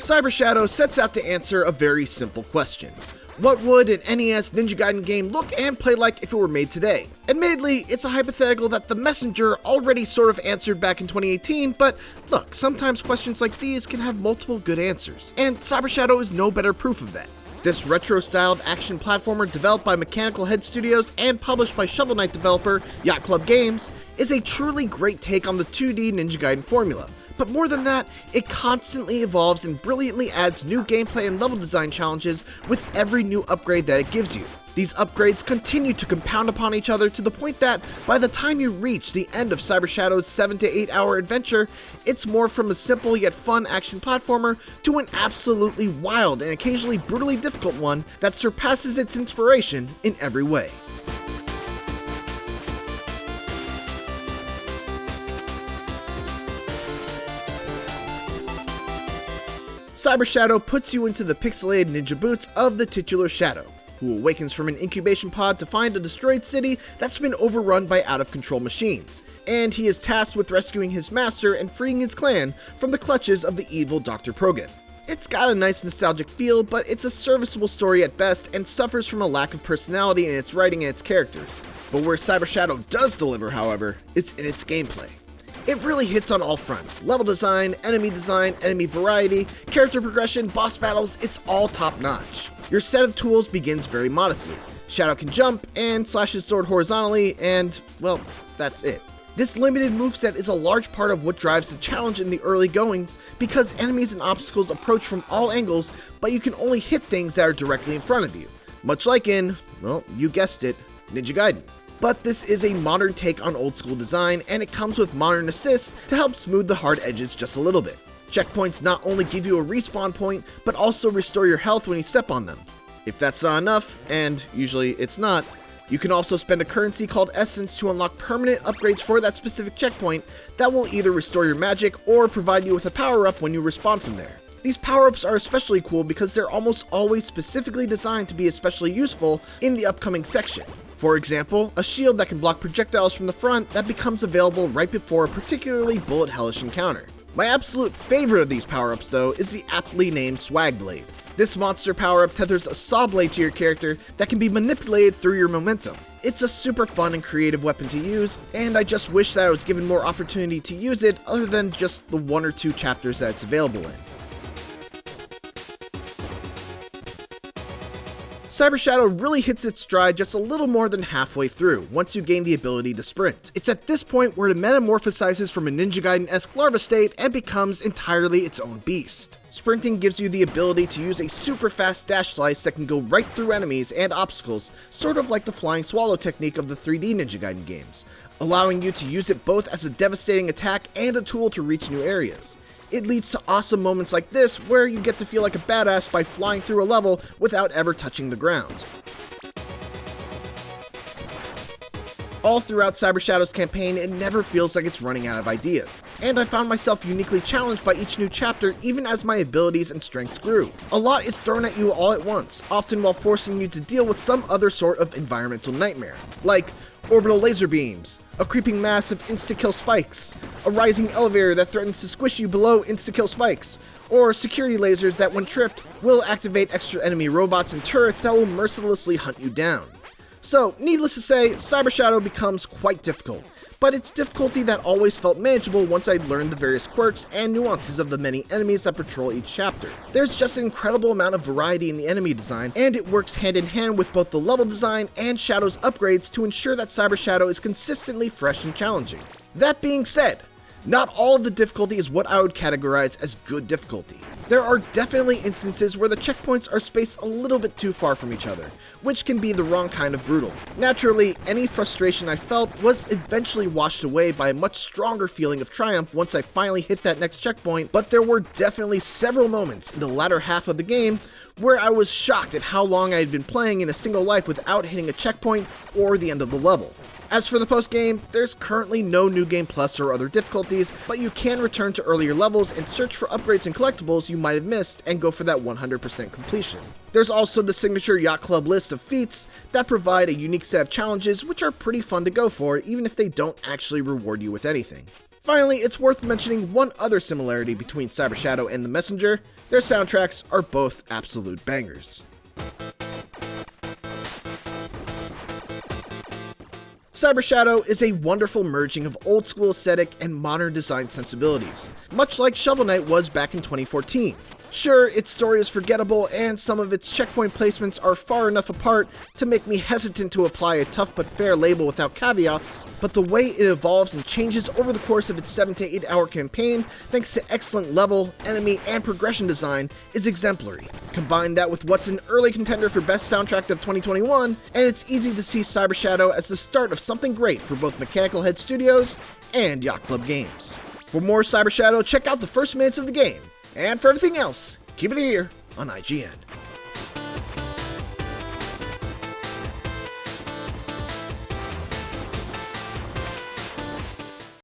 Cyber Shadow sets out to answer a very simple question. What would an NES Ninja Gaiden game look and play like if it were made today? Admittedly, it's a hypothetical that the messenger already sort of answered back in 2018, but look, sometimes questions like these can have multiple good answers, and Cyber Shadow is no better proof of that. This retro-styled action platformer developed by Mechanical Head Studios and published by Shovel Knight developer Yacht Club Games is a truly great take on the 2D Ninja Gaiden formula. But more than that, it constantly evolves and brilliantly adds new gameplay and level design challenges with every new upgrade that it gives you. These upgrades continue to compound upon each other to the point that by the time you reach the end of Cyber Shadow's 7 to 8 hour adventure, it's more from a simple yet fun action platformer to an absolutely wild and occasionally brutally difficult one that surpasses its inspiration in every way. Cyber Shadow puts you into the pixelated ninja boots of the titular Shadow, who awakens from an incubation pod to find a destroyed city that's been overrun by out-of-control machines, and he is tasked with rescuing his master and freeing his clan from the clutches of the evil Dr. Progan. It's got a nice nostalgic feel, but it's a serviceable story at best and suffers from a lack of personality in its writing and its characters. But where Cyber Shadow does deliver, however, is in its gameplay. It really hits on all fronts. Level design, enemy variety, character progression, boss battles, it's all top notch. Your set of tools begins very modestly. Shadow can jump and slash his sword horizontally, and, well, that's it. This limited moveset is a large part of what drives the challenge in the early goings, because enemies and obstacles approach from all angles, but you can only hit things that are directly in front of you. Much like in, well, you guessed it, Ninja Gaiden. But this is a modern take on old school design, and it comes with modern assists to help smooth the hard edges just a little bit. Checkpoints not only give you a respawn point, but also restore your health when you step on them. If that's not enough, and usually it's not, you can also spend a currency called Essence to unlock permanent upgrades for that specific checkpoint that will either restore your magic or provide you with a power-up when you respawn from there. These power-ups are especially cool because they're almost always specifically designed to be especially useful in the upcoming section. For example, a shield that can block projectiles from the front that becomes available right before a particularly bullet hellish encounter. My absolute favorite of these power-ups though is the aptly named Swag Blade. This monster power-up tethers a saw blade to your character that can be manipulated through your momentum. It's a super fun and creative weapon to use, and I just wish that I was given more opportunity to use it other than just the 1 or 2 chapters that it's available in. Cyber Shadow really hits its stride just a little more than halfway through, once you gain the ability to sprint. It's at this point where it metamorphosizes from a Ninja Gaiden-esque larva state and becomes entirely its own beast. Sprinting gives you the ability to use a super fast dash slice that can go right through enemies and obstacles, sort of like the flying swallow technique of the 3D Ninja Gaiden games, allowing you to use it both as a devastating attack and a tool to reach new areas. It leads to awesome moments like this where you get to feel like a badass by flying through a level without ever touching the ground. All throughout Cyber Shadow's campaign, it never feels like it's running out of ideas, and I found myself uniquely challenged by each new chapter even as my abilities and strengths grew. A lot is thrown at you all at once, often while forcing you to deal with some other sort of environmental nightmare, like orbital laser beams, a creeping mass of insta-kill spikes, a rising elevator that threatens to squish you below insta-kill spikes, or security lasers that when tripped will activate extra enemy robots and turrets that will mercilessly hunt you down. So, needless to say, Cyber Shadow becomes quite difficult, but it's difficulty that always felt manageable once I'd learned the various quirks and nuances of the many enemies that patrol each chapter. There's just an incredible amount of variety in the enemy design, and it works hand in hand with both the level design and Shadow's upgrades to ensure that Cyber Shadow is consistently fresh and challenging. That being said, not all of the difficulty is what I would categorize as good difficulty. There are definitely instances where the checkpoints are spaced a little bit too far from each other, which can be the wrong kind of brutal. Naturally, any frustration I felt was eventually washed away by a much stronger feeling of triumph once I finally hit that next checkpoint, but there were definitely several moments in the latter half of the game where I was shocked at how long I had been playing in a single life without hitting a checkpoint or the end of the level. As for the post-game, there's currently no New Game Plus or other difficulties, but you can return to earlier levels and search for upgrades and collectibles you might have missed and go for that 100% completion. There's also the signature Yacht Club list of feats that provide a unique set of challenges which are pretty fun to go for even if they don't actually reward you with anything. Finally, it's worth mentioning one other similarity between Cyber Shadow and The Messenger. Their soundtracks are both absolute bangers. Cyber Shadow is a wonderful merging of old school aesthetic and modern design sensibilities, much like Shovel Knight was back in 2014. Sure, its story is forgettable and some of its checkpoint placements are far enough apart to make me hesitant to apply a tough but fair label without caveats, but the way it evolves and changes over the course of its 7 to 8 hour campaign, thanks to excellent level, enemy, and progression design, is exemplary. Combine that with what's an early contender for Best Soundtrack of 2021, and it's easy to see Cyber Shadow as the start of something great for both Mechanical Head Studios and Yacht Club Games. For more Cyber Shadow, check out the first minutes of the game. And for everything else, keep it here on IGN.